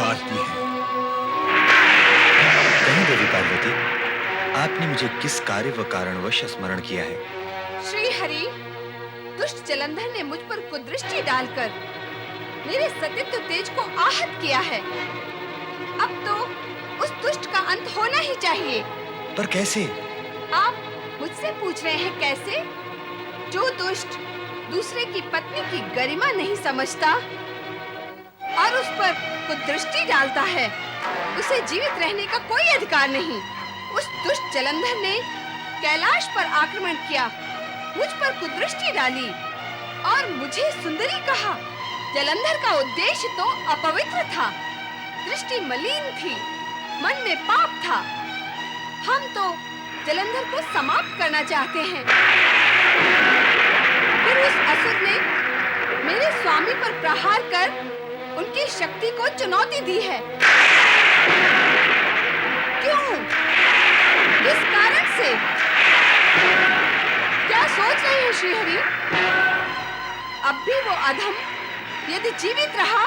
बात की है। कहीं देवी पार्वती, आपने मुझे किस कार्य व कारणवश स्मरण किया है? श्री हरि, दुष्ट जलंधर ने मुझ पर कुदृष्टि डालकर मेरे सतीत्व तेज को आहत किया है। अब तो उस दुष्ट का अंत होना ही चाहिए। पर कैसे? आप मुझसे पूछ रहे हैं कैसे? जो दुष्ट दूसरे की पत्नी की गरिमा नहीं समझता और उस पर कुदृष्टि डालता है, उसे जीवित रहने का कोई अधिकार नहीं। उस दुष्ट जलंधर ने कैलाश पर आक्रमण किया, मुझ पर कुदृष्टि डाली और मुझे सुंदरी कहा। जलंधर का उद्देश्य तो अपवित्र था, दृष्टि मलिन थी, मन में पाप था। हम तो जलंधर को समाप्त करना चाहते हैं। फिर उस असुर ने मेरे स्वामी पर प्रहार कर उनकी शक्ति को चुनौती दी है। क्यों? किस कारण से? क्या सोच रहे हैं श्री हरि? अब भी वो अधम यदि जीवित रहा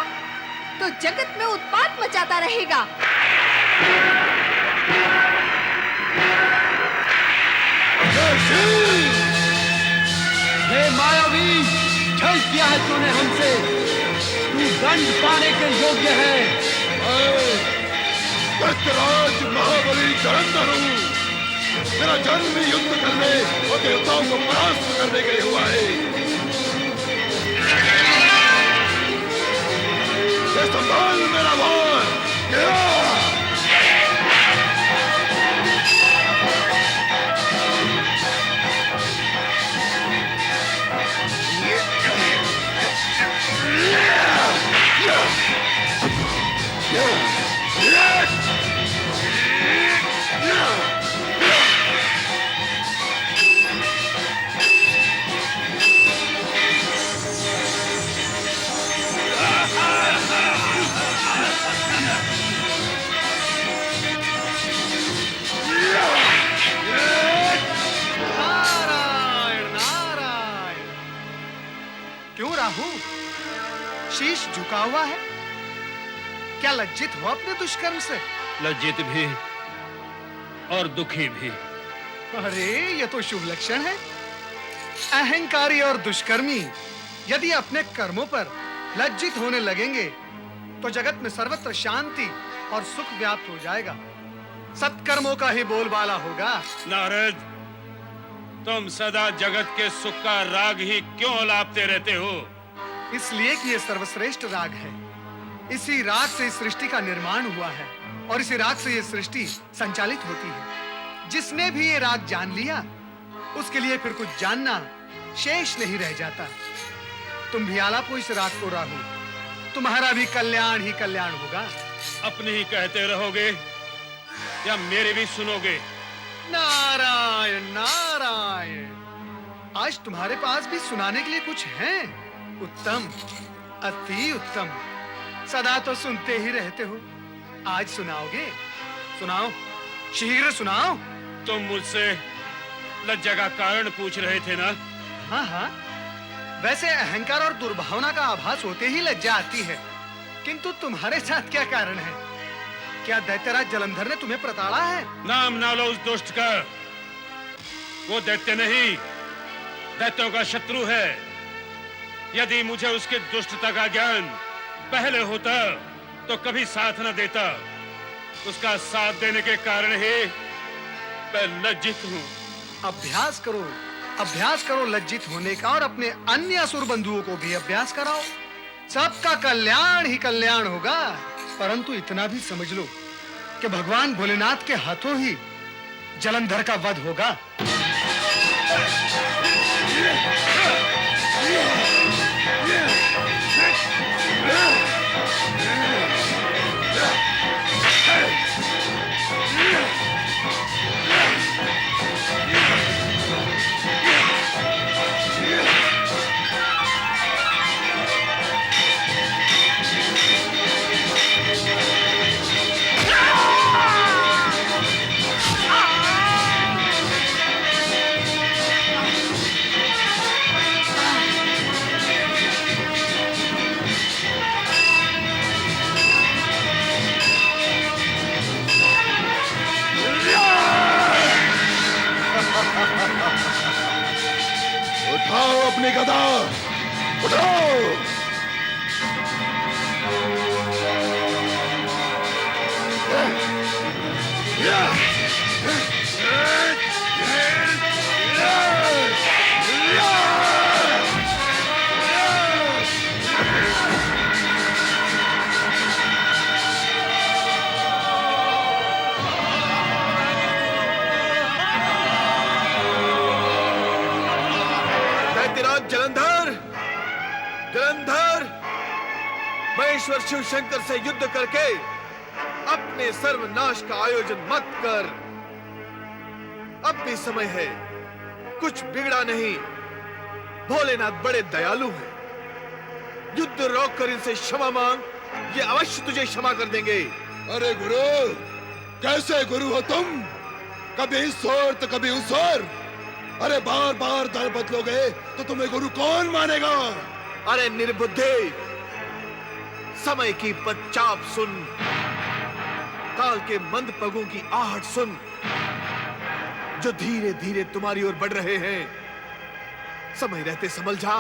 तो जगत में उत्पात मचाता रहेगा। हे मायावी, छल किया है तूने हमसे। तू दंड पाने के योग्य है। दैत्यराज महाबली जलंधर हूँ। मेरा जन्म ही युद्ध करने और देवताओं को परास्त करने के लिए हुआ है। ये संभाल मेरा भार। शीश झुका हुआ है। क्या लज्जित हो अपने दुष्कर्म से? लज्जित भी और दुखी भी। अरे ये तो शुभ लक्षण है। अहंकारी और दुष्कर्मी यदि अपने कर्मों पर लज्जित होने लगेंगे तो जगत में सर्वत्र शांति और सुख व्याप्त हो जाएगा। सत्कर्मों का ही बोलबाला होगा। नारद, तुम सदा जगत के सुख का राग ही क्यों अलापते रहते हो? इसलिए कि यह सर्वश्रेष्ठ राग है। इसी राग से इस सृष्टि का निर्माण हुआ है और इसी राग से यह सृष्टि संचालित होती है। जिसने भी ये राग जान लिया उसके लिए फिर कुछ जानना शेष नहीं रह जाता। तुम भी आलापो इस राग को राहु, तुम्हारा भी कल्याण ही कल्याण होगा। अपने ही कहते रहोगे या मेरे भी सुनोगे? नारायण नारायण, आज तुम्हारे पास भी सुनाने के लिए कुछ है। उत्तम, अति उत्तम। सदा तो सुनते ही रहते हो, आज सुनाओगे? सुनाओ, शीघ्र सुनाओ। तुम मुझसे लज्जा का कारण पूछ रहे थे ना? हाँ हाँ, वैसे अहंकार और दुर्भावना का आभास होते ही लज्जा आती है, किंतु तुम्हारे साथ क्या कारण है? क्या दैत्यराज जलंधर ने तुम्हें प्रताड़ा है? नाम ना लो उस दुष्ट का। वो दैत्य नहीं, दैत्यों का शत्रु है। यदि मुझे उसके दुष्टता का ज्ञान पहले होता तो कभी साथ न देता। उसका साथ देने के कारण ही मैं लज्जित हूँ। अभ्यास करो लज्जित होने का और अपने अन्य असुर बंधुओं को भी अभ्यास कराओ। सबका कल्याण ही कल्याण होगा। परंतु इतना भी समझ लो कि भगवान भोलेनाथ के हाथों ही जलंधर का वध होगा। दैत्यराज जलंधर, जलंधर, महेश्वर शिव शंकर से युद्ध करके अपने सर्वनाश का आयोजन मत कर। अब भी समय है, कुछ बिगड़ा नहीं। भोलेनाथ बड़े दयालु हैं। युद्ध रोककर इनसे क्षमा मांग, ये अवश्य तुझे क्षमा कर देंगे। अरे गुरु, कैसे गुरु हो तुम? कभी इस ओर तो कभी उस ओर। अरे बार बार दल बदलोगे तो तुम्हें गुरु कौन मानेगा? अरे निर्बुद्धे, समय की पदचाप सुन, काल के मंद पगों की आहट सुन, जो धीरे धीरे तुम्हारी ओर बढ़ रहे हैं। समय रहते संभल जा,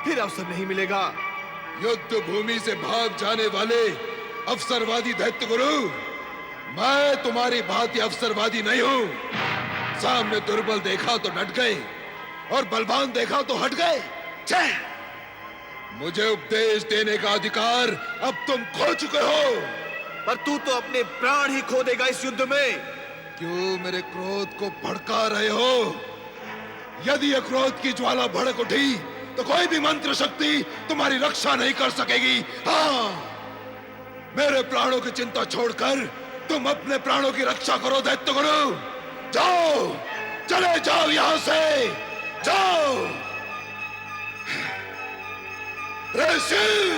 फिर अवसर नहीं मिलेगा। युद्ध भूमि से भाग जाने वाले अवसरवादी दैत्य गुरु, मैं तुम्हारी भांति अवसरवादी नहीं हूं। सामने दुर्बल देखा तो डट गए और बलवान देखा तो हट गए। छे! मुझे उपदेश देने का अधिकार अब तुम खो चुके हो। पर तू तो अपने प्राण ही खो देगा इस युद्ध में। क्यों मेरे क्रोध को भड़का रहे हो? यदि यह क्रोध की ज्वाला भड़क उठी तो कोई भी मंत्र शक्ति तुम्हारी रक्षा नहीं कर सकेगी। हाँ, मेरे प्राणों की चिंता छोड़कर तुम अपने प्राणों की रक्षा करो दैत्य गुरु। जाओ, चले जाओ यहां से, जाओ। रे शिव!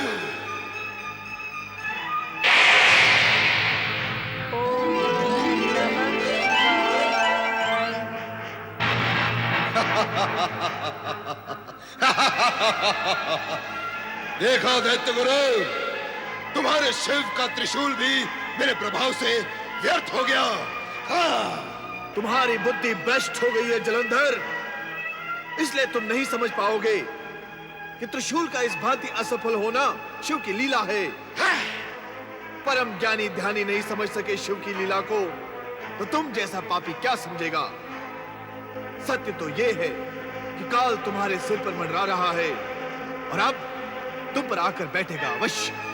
देखा दैत्य गुरु, तुम्हारे शिव का त्रिशूल भी मेरे प्रभाव से व्यर्थ हो गया। हाँ। तुम्हारी बुद्धि भ्रष्ट हो गई है जलंधर, इसलिए तुम नहीं समझ पाओगे कि त्रिशूल का इस भांति असफल होना शिव की लीला है। परम ज्ञानी ध्यानी नहीं समझ सके शिव की लीला को, तो तुम जैसा पापी क्या समझेगा? सत्य तो यह है कि काल तुम्हारे सिर पर मंडरा रहा है और अब तुम पर आकर बैठेगा अवश्य।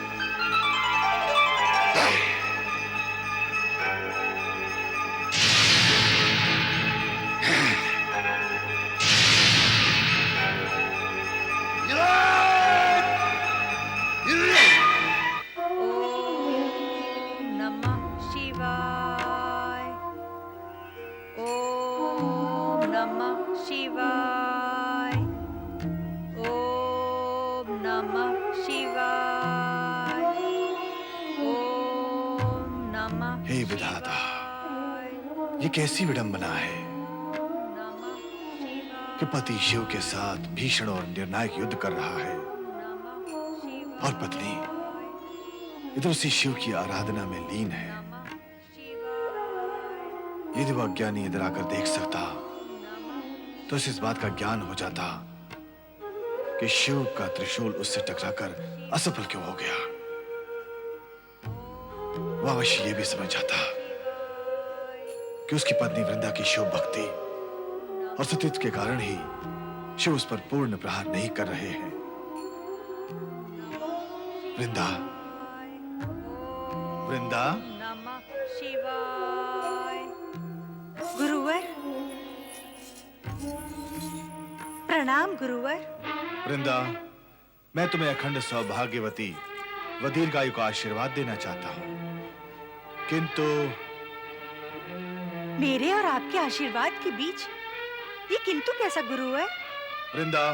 हे विधाता, ये कैसी विडंबना है कि पति शिव के साथ भीषण और निर्णायक युद्ध कर रहा है और पत्नी इधर उसी शिव की आराधना में लीन है। यदि वह ज्ञानी इधर आकर देख सकता तो उसे इस बात का ज्ञान हो जाता कि शिव का त्रिशूल उससे टकराकर असफल क्यों हो गया। वह अवश्य यह भी समझ जाता कि उसकी पत्नी वृंदा की शिव भक्ति और सतीत्व के कारण ही शिव उस पर पूर्ण प्रहार नहीं कर रहे हैं। वृंदा, वृंदा, नमः शिवाय। गुरुवर, प्रणाम गुरुवर। वृंदा, मैं तुम्हें अखंड सौभाग्यवती व दीर्घायु का आशीर्वाद देना चाहता हूं, किंतु मेरे और आपके आशीर्वाद के बीच ये किंतु कैसा गुरुवर? वृंदा,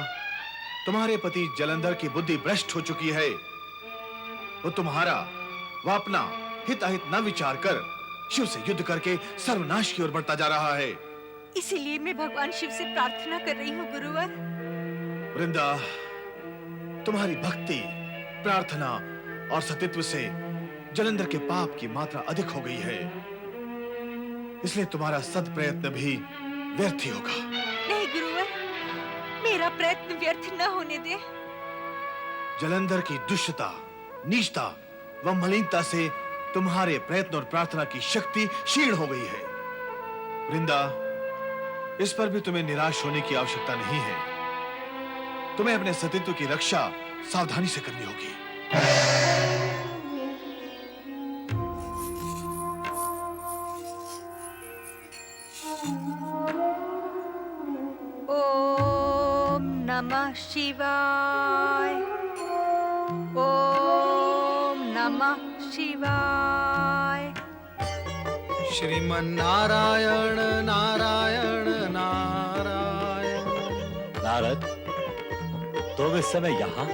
तुम्हारे पति जलंधर की बुद्धि भ्रष्ट हो चुकी है। वो तुम्हारा व अपना हित अहित न विचार कर शिव से युद्ध करके सर्वनाश की ओर बढ़ता जा रहा है। इसीलिए मैं भगवान शिव से प्रार्थना कर रही हूँ गुरुवर। वृंदा, तुम्हारी भक्ति, प्रार्थना और सतीत्व से जलंधर के पाप की मात्रा अधिक हो गई है, इसलिए तुम्हारा सद प्रयत्न भी व्यर्थ ही होगा। नहीं गुरुवर, मेरा प्रयत्न व्यर्थ न होने दे। जलंधर की दुष्टता, नीचता व मलिनता से तुम्हारे प्रयत्न और प्रार्थना की शक्ति क्षीण हो गई है। वृंदा, इस पर भी तुम्हें निराश होने की आवश्यकता नहीं है। तुम्हें अपने सतीत्व की रक्षा सावधानी से करनी होगी। ओम नमः शिवाय। ओम नमः शिवाय। श्रीमन नारायण नारायण नारायण। नारद, तुम इस समय यहाँ?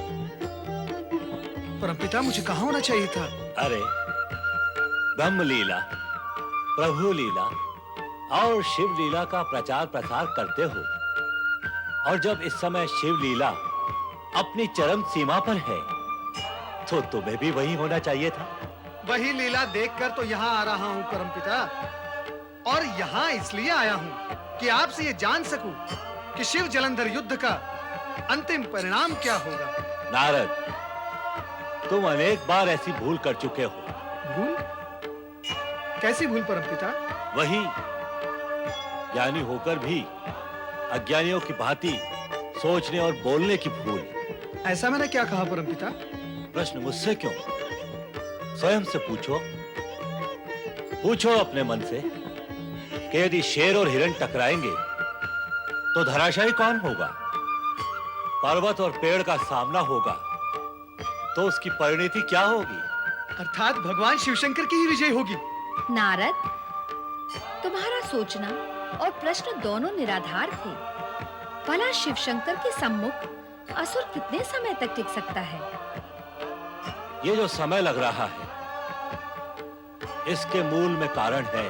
परमपिता, मुझे कहाँ होना चाहिए था? अरे, ब्रह्म लीला, प्रभु लीला और शिव लीला का प्रचार प्रसार करते हो, और जब इस समय शिव लीला अपनी चरम सीमा पर है, तो तुम्हें भी वहीं होना चाहिए था। वही लीला देखकर तो यहाँ आ रहा हूँ परमपिता, और यहाँ इसलिए आया हूँ कि आपसे ये जान सकूं कि शिव जलंधर युद्ध का अंतिम परिणाम क्या होगा। नारद, तुम अनेक बार ऐसी भूल कर चुके हो। भूल? कैसी भूल परमपिता? वही, ज्ञानी होकर भी अज्ञानियों की भांति सोचने और बोलने की भूल। ऐसा मैंने क्या कहा परमपिता? प्रश्न मुझसे क्यों? स्वयं से पूछो। पूछो अपने मन से कि यदि शेर और हिरण टकराएंगे तो धराशायी कौन होगा? पर्वत और पेड़ का सामना होगा तो उसकी परिणति क्या होगी? अर्थात भगवान शिवशंकर की ही विजय होगी। नारद, तुम्हारा सोचना और प्रश्न दोनों निराधार थे। भला शिवशंकर के सम्मुख असुर कितने समय तक टिक सकता है? ये जो समय लग रहा है, इसके मूल में कारण है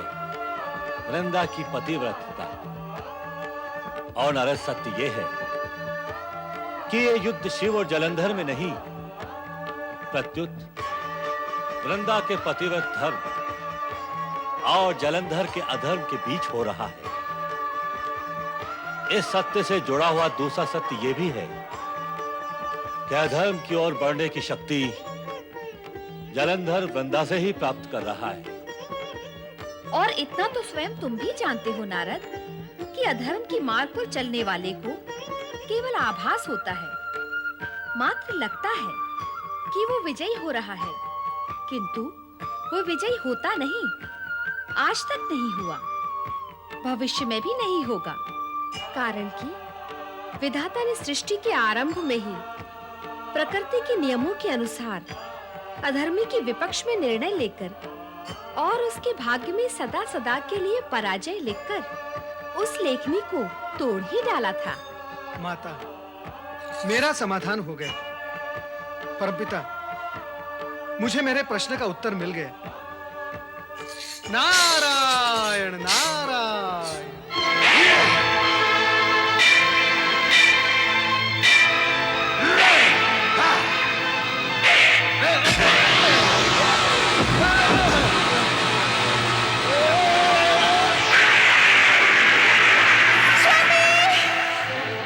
वृंदा की पतिव्रतता। और नारद, सत्य ये है कि ये युद्ध शिव और जलंधर में नहीं, प्रत्युत वृंदा के पतिव्रत धर्म और जलंधर के अधर्म के बीच हो रहा है। इस सत्य से जुड़ा हुआ दूसरा सत्य यह भी है कि अधर्म की ओर बढ़ने की शक्ति जलंधर वृंदा से ही प्राप्त कर रहा है। और इतना तो स्वयं तुम भी जानते हो नारद कि अधर्म की मार्ग पर चलने वाले को केवल आभास होता है, मात्र लगता है कि वो विजयी हो रहा है, किंतु वो विजयी होता नहीं, आज तक नहीं हुआ, भविष्य में भी नहीं होगा। कारण कि विधाता ने सृष्टि के आरंभ में ही प्रकृति के नियमों के अनुसार अधर्मी के विपक्ष में निर्णय लेकर और उसके भाग्य में सदा सदा के लिए पराजय लिखकर उस लेखनी को तोड़ ही डाला था। माता, मेरा समाधान हो गया। परमपिता, मुझे मेरे प्रश्न का उत्तर मिल गया। नारायण नारायण।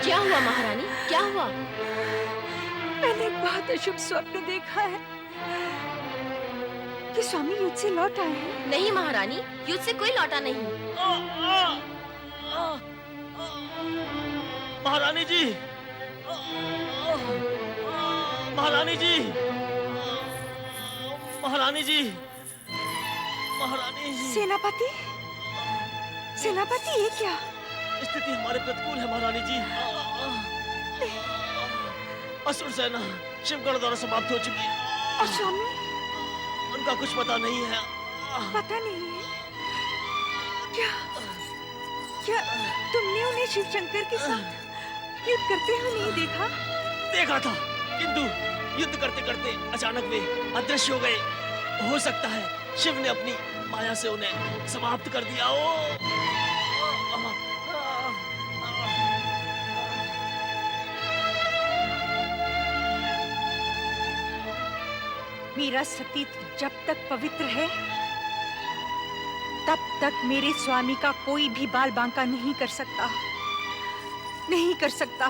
क्या हुआ महारानी, क्या हुआ? मैंने एक बहुत अशुभ स्वप्न देखा है कि स्वामी युद्ध से लौट आए हैं। नहीं महारानी, युद्ध से कोई लौटा नहीं। महारानी जी, महारानी जी, महारानी जी, महारानी जी। सेनापति, सेनापति, ये क्या? स्थिति हमारे प्रतिकूल है महारानी जी। असुर सेना शिवगढ़ द्वारा समाप्त हो चुकी है। और स्वामी? उनका कुछ पता नहीं है। पता नहीं है? क्या क्या तुमने उन्हें शिवशंकर के साथ युद्ध करते हुए नहीं देखा? देखा था, किंतु युद्ध करते करते अचानक वे अदृश्य हो गए। हो सकता है शिव ने अपनी माया से उन्हें समाप्त कर दिया हो। मेरा सतीत्व जब तक पवित्र है, तब तक मेरे स्वामी का कोई भी बाल बांका नहीं कर सकता, नहीं कर सकता।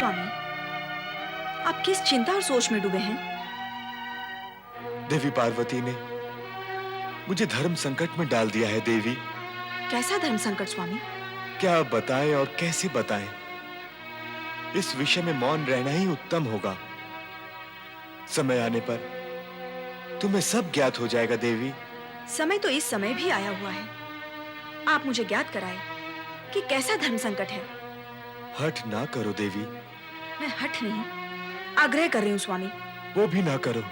स्वामी, आप किस चिंता और सोच में डूबे हैं? देवी पार्वती ने मुझे धर्म संकट में डाल दिया है देवी। कैसा धर्म संकट स्वामी? क्या बताएं और कैसे बताएं? इस विषय में मौन रहना ही उत्तम होगा। समय आने पर तुम्हें सब ज्ञात हो जाएगा देवी। समय तो इस समय भी आया हुआ है। आप मुझे ज्ञात कराएं कि कैसा धर्म संकट है। हठ ना करो देवी। मैं हठ नहीं, आग्रह कर रही हूँ स्वामी। वो भी ना करो।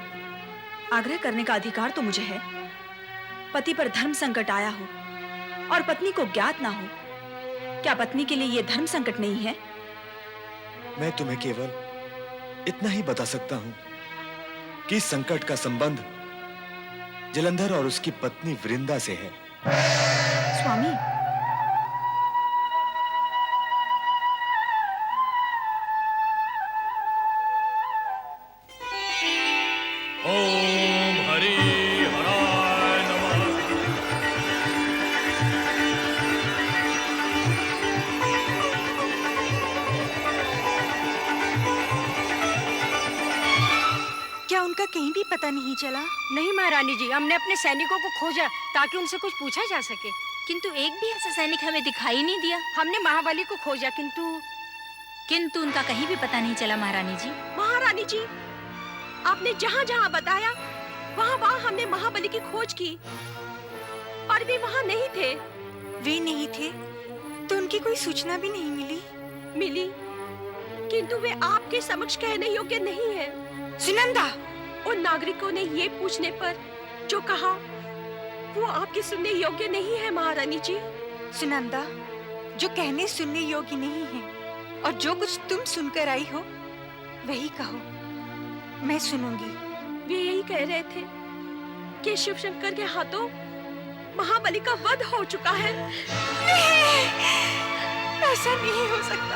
आग्रह करने का अधिकार तो मुझे है। पति पर धर्म संकट आया हो और पत्नी को ज्ञात ना हो, क्या पत्नी के लिए यह धर्म संकट नहीं है? मैं तुम्हें केवल इतना ही बता सकता हूं कि इस संकट का संबंध जलंधर और उसकी पत्नी वृंदा से है। स्वामी, ओम हरि हराय नमः। क्या उनका कहीं भी पता नहीं चला? नहीं महारानी जी, हमने अपने सैनिकों को खोजा ताकि उनसे कुछ पूछा जा सके, किंतु एक भी ऐसा सैनिक हमें दिखाई नहीं दिया। हमने महाबली को खोजा किंतु उनका कहीं भी पता नहीं चला महारानी जी। महारानी जी, आपने जहाँ जहाँ बताया वहाँ वहाँ हमने महाबली की खोज की, पर वे वहाँ नहीं थे। वे नहीं थे तो उनकी कोई सूचना भी नहीं मिली? किंतु वे आपके समक्ष कहने योग्य नहीं है। सुनंदा, उन नागरिकों ने ये पूछने पर जो कहा वो आपके सुनने योग्य नहीं है महारानी जी। सुनंदा, जो कहने सुनने योग्य नहीं है और जो कुछ तुम सुनकर आई हो वही कहो, मैं सुनूंगी। वे यही कह रहे थे कि शिव शंकर के हाथों महाबली का वध हो चुका है। नहीं, ऐसा नहीं हो सकता।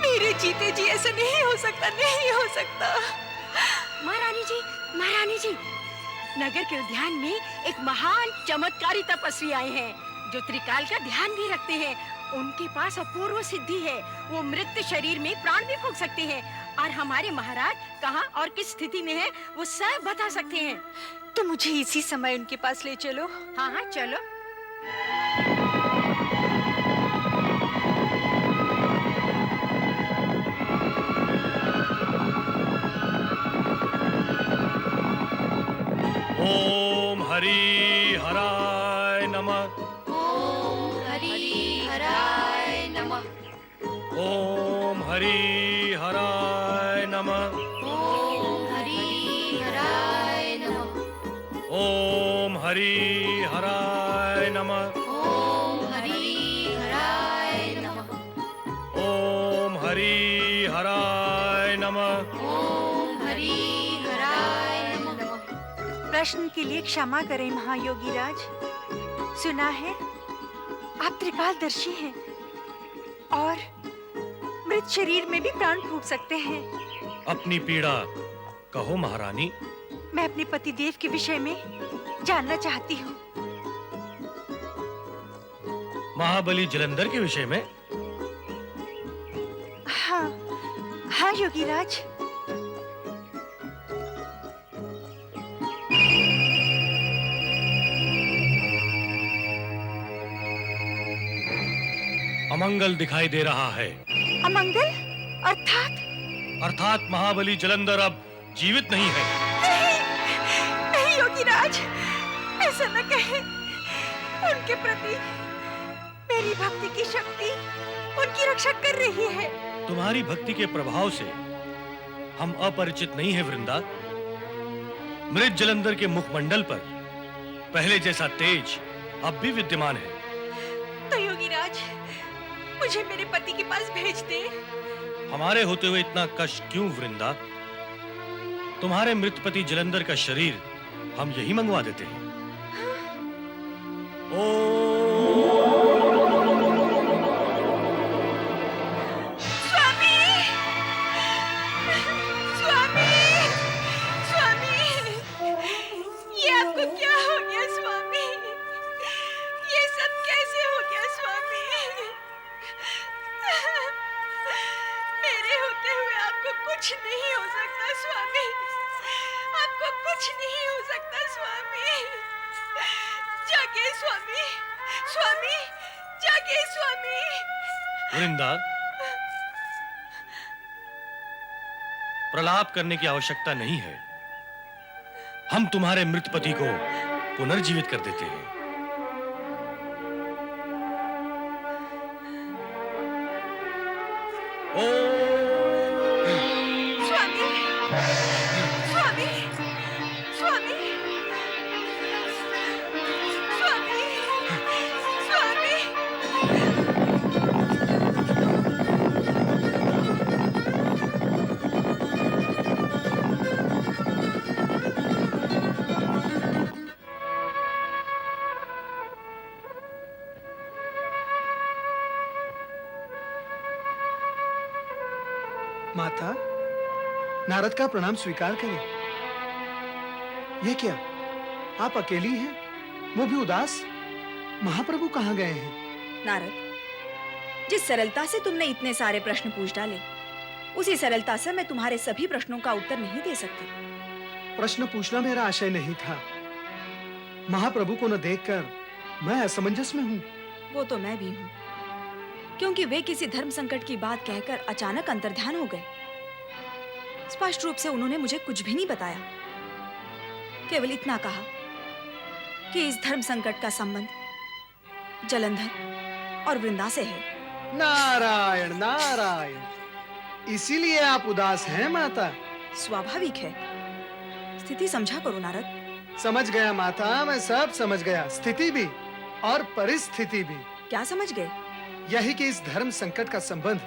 मेरे जीते जी ऐसा नहीं हो सकता, नहीं हो सकता। महारानी जी, नगर के उद्यान में एक महान चमत्कारी तपस्वी आए हैं जो त्रिकाल का ध्यान भी रखते हैं। उनके पास अपूर्व सिद्धि है। वो मृत शरीर में प्राण भी फूंक सकते हैं और हमारे महाराज कहाँ और किस स्थिति में है वो सब बता सकते हैं। तो मुझे इसी समय उनके पास ले चलो। हाँ हाँ चलो। ओम हरि हराय नमः। ओम हरि हराय नमः। ओम हरि हराय नमः। ओम हरि हराय नमः। ओम हरि हराय नमः। ओम हरि हराय नमः। ओम हरि हराय नमः। ओम हरि हराय नमः। प्रश्न के लिए क्षमा करें महायोगी राज। सुना है आप त्रिकालदर्शी हैं और मृत शरीर में भी प्राण फूंक सकते हैं। अपनी पीड़ा कहो महारानी। मैं अपने पतिदेव के विषय में जानना चाहती हूँ। महाबली जलंधर के विषय में? हाँ हाँ योगी राज। अमंगल दिखाई दे रहा है। अमंगल? अर्थात महाबली जलंधर अब जीवित नहीं है। नहीं योगी राज, ऐसा न कहे। उनके प्रति मेरी भक्ति की शक्ति उनकी रक्षा कर रही है। तुम्हारी भक्ति के प्रभाव से हम अपरिचित नहीं है वृंदा। मृत जलंधर के मुखमंडल पर पहले जैसा तेज अब भी विद्यमान है। तो योगी राज, मुझे मेरे पति के पास भेज दे। हमारे होते हुए इतना कष्ट क्यों वृंदा? तुम्हारे मृत पति जलंधर का शरीर हम यही मंगवा देते हैं। स्वामी! स्वामी! स्वामी! ये आपको क्या हो गया स्वामी? ये सब कैसे हो गया स्वामी? मेरे कुछ नहीं हो सकता स्वामी, आपको कुछ नहीं हो सकता स्वामी। जागे स्वामी, स्वामी जागे स्वामी। वृंदा, प्रलाप करने की आवश्यकता नहीं है। हम तुम्हारे मृत पति को पुनर्जीवित कर देते हैं। स्वामी, स्वामी, स्वामी, स्वामी, स्वामी। माता, नारद का प्रणाम स्वीकार करें। ये क्या, आप अकेली हैं, वो भी उदास? महाप्रभु कहाँ गए हैं? नारद, जिस सरलता से तुमने इतने सारे प्रश्न पूछ डाले, उसी सरलता से मैं तुम्हारे सभी प्रश्नों का उत्तर नहीं दे सकती। प्रश्न पूछना मेरा आशय नहीं था। महाप्रभु को न देखकर मैं असमंजस में हूँ। वो तो मैं भी हूँ, क्योंकि वे किसी धर्म संकट की बात कहकर अचानक अंतर्ध्यान हो गए। स्पष्ट रूप से उन्होंने मुझे कुछ भी नहीं बताया, केवल इतना कहा कि इस धर्म संकट का संबंध जलंधर और वृंदा से है। नारायण नारायण, इसीलिए आप उदास हैं माता? स्वाभाविक है, स्थिति समझा करो नारद। समझ गया माता, मैं सब समझ गया, स्थिति भी और परिस्थिति भी। क्या समझ गए? यही कि इस धर्म संकट का संबंध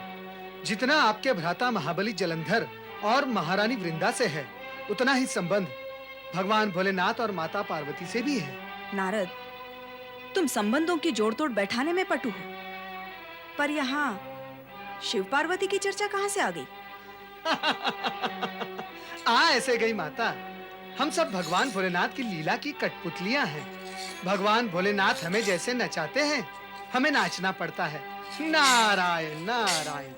जितना आपके भ्राता महाबली जलंधर और महारानी वृंदा से है, उतना ही संबंध भगवान भोलेनाथ और माता पार्वती से भी है। नारद, तुम संबंधों की जोड़-तोड़ बैठाने में पटु हो, पर यहाँ शिव पार्वती की चर्चा कहाँ से आ गई? ऐसे गई माता। हम सब भगवान भोलेनाथ की लीला की कठपुतलियां हैं। भगवान भोलेनाथ हमें जैसे नचाते हैं, हमें नाचना पड़ता है। नारायण नारायण।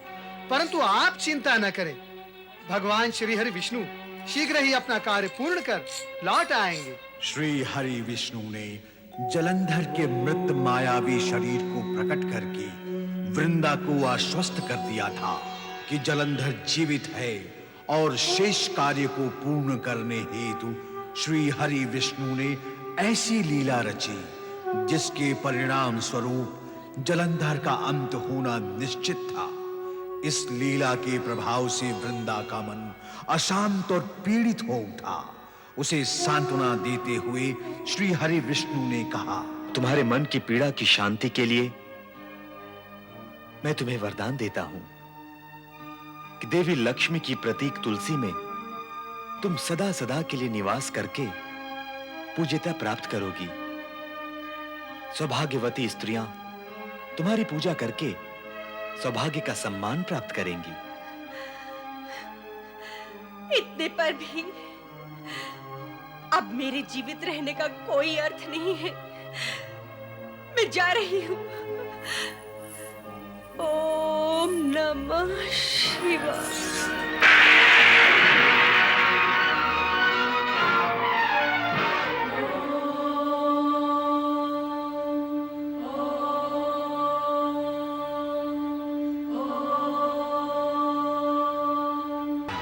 परंतु आप चिंता न करें, भगवान श्री हरि विष्णु शीघ्र ही अपना कार्य पूर्ण कर लौट आएंगे। श्री हरि विष्णु ने जलंधर के मृत मायावी शरीर को प्रकट करके वृंदा को आश्वस्त कर दिया था कि जलंधर जीवित है और शेष कार्य को पूर्ण करने हेतु श्री हरि विष्णु ने ऐसी लीला रची जिसके परिणाम स्वरूप जलंधर का अंत होना निश्चित था। इस लीला के प्रभाव से वृंदा का मन अशांत और पीड़ित हो उठा। उसे सांत्वना देते हुए श्री हरि विष्णु ने कहा, तुम्हारे मन की पीड़ा की शांति के लिए मैं तुम्हें वरदान देता हूं कि देवी लक्ष्मी की प्रतीक तुलसी में तुम सदा सदा के लिए निवास करके पूज्यता प्राप्त करोगी। सौभाग्यवती स्त्रियां तुम्हारी पूजा करके सौभाग्य का सम्मान प्राप्त करेंगी। इतने पर भी अब मेरे जीवित रहने का कोई अर्थ नहीं है। मैं जा रही हूँ। ओम नमः शिवाय।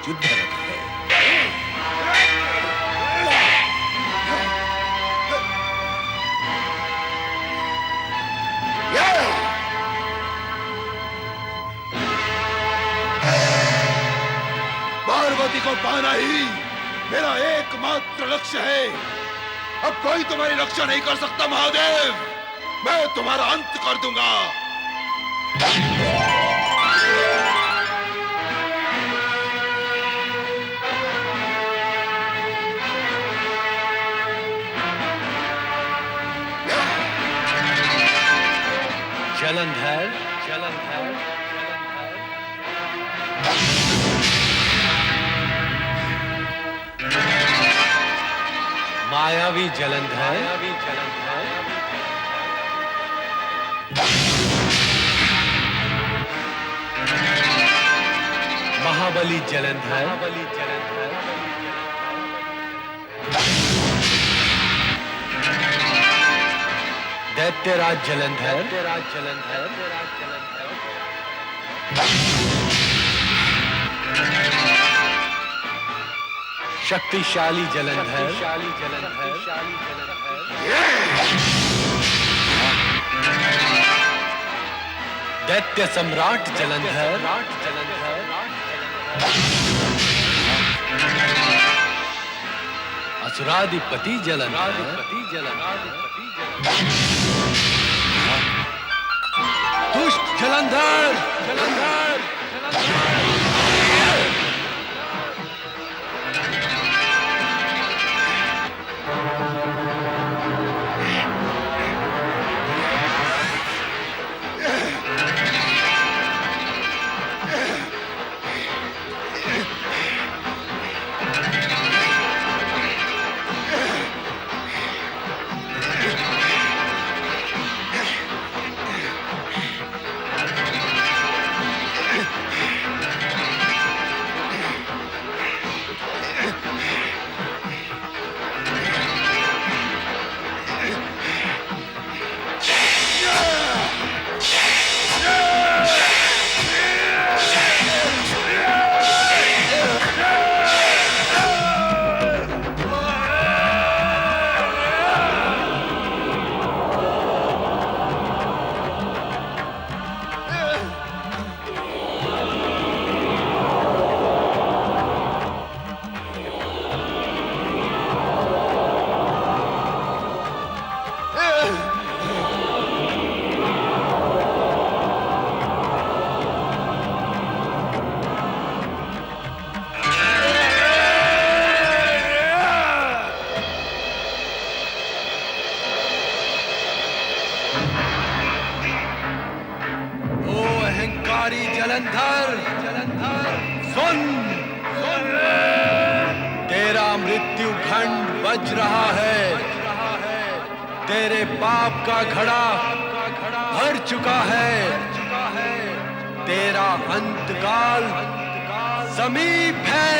युद्धरत है। पार्वती को पाना ही मेरा एकमात्र लक्ष्य है। अब कोई तुम्हारी रक्षा नहीं कर सकता महादेव। मैं तुम्हारा अंत कर दूंगा। जलंधर, जलंधर, मायावी जलंधर, महाबली महाबली जलंधर, दैत्यराज जलंधर, शक्तिशाली जलंधर, दैत्य सम्राट जलंधर, असुराधिपति जलंधर, दुष्ट जलंधर, जलंधर, सुन, तेरा मृत्यु खंड बज रहा है। तेरे पाप का घड़ा भर चुका है। तेरा अंतकाल समीप है।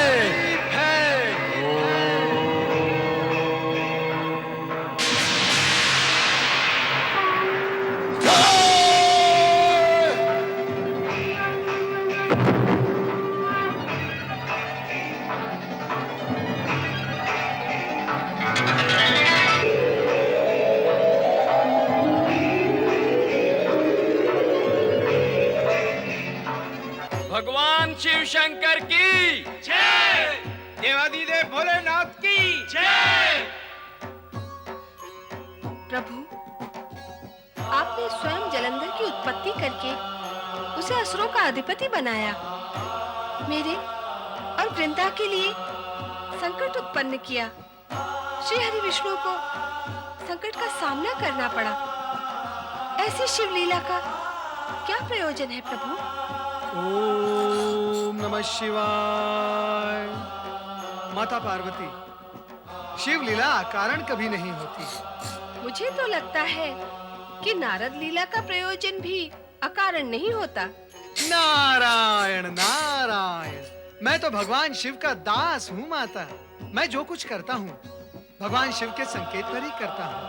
भगवान शिव शंकर की जय, देवादिदेव भोलेनाथ की जय। प्रभु, आपने स्वयं जलंधर की उत्पत्ति करके उसे असुरों का अधिपति बनाया। मेरे और वृंदा के लिए संकट उत्पन्न किया। श्री हरि विष्णु को संकट का सामना करना पड़ा। ऐसी शिव लीला का क्या प्रयोजन है प्रभु? ओम नमः शिवाय। माता पार्वती, शिव लीला अकारण कभी नहीं होती। मुझे तो लगता है कि नारद लीला का प्रयोजन भी अकारण नहीं होता। नारायण नारायण, मैं तो भगवान शिव का दास हूँ माता। मैं जो कुछ करता हूँ भगवान शिव के संकेत पर ही करता हूँ।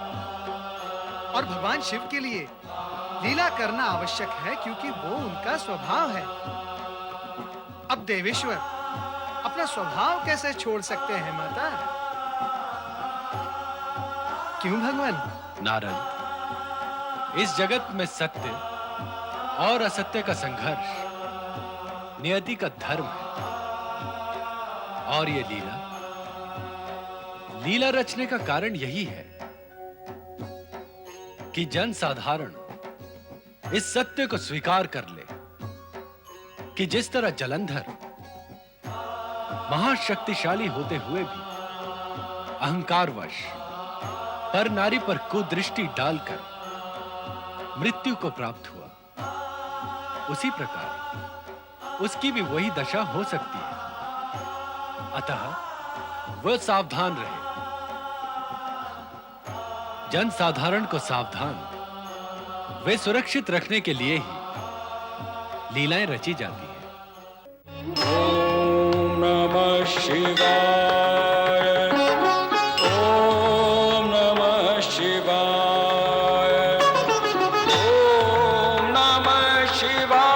और भगवान शिव के लिए लीला करना आवश्यक है, क्योंकि वो उनका स्वभाव है। अब देवेश्वर अपना स्वभाव कैसे छोड़ सकते हैं माता? क्यों भगवान? नारद, इस जगत में सत्य और असत्य का संघर्ष नियति का धर्म है। और ये लीला रचने का कारण यही है कि जन साधारण इस सत्य को स्वीकार कर ले कि जिस तरह जलंधर महाशक्तिशाली होते हुए भी अहंकारवश पर नारी पर कुदृष्टि डालकर मृत्यु को प्राप्त हुआ, उसी प्रकार उसकी भी वही दशा हो सकती है। अतः वह सावधान रहे। जन साधारण को सावधान वे सुरक्षित रखने के लिए ही लीलाएं रची जाती हैं। शिवाय। ओम नमः शिवाय। ओम नमः शिवाय।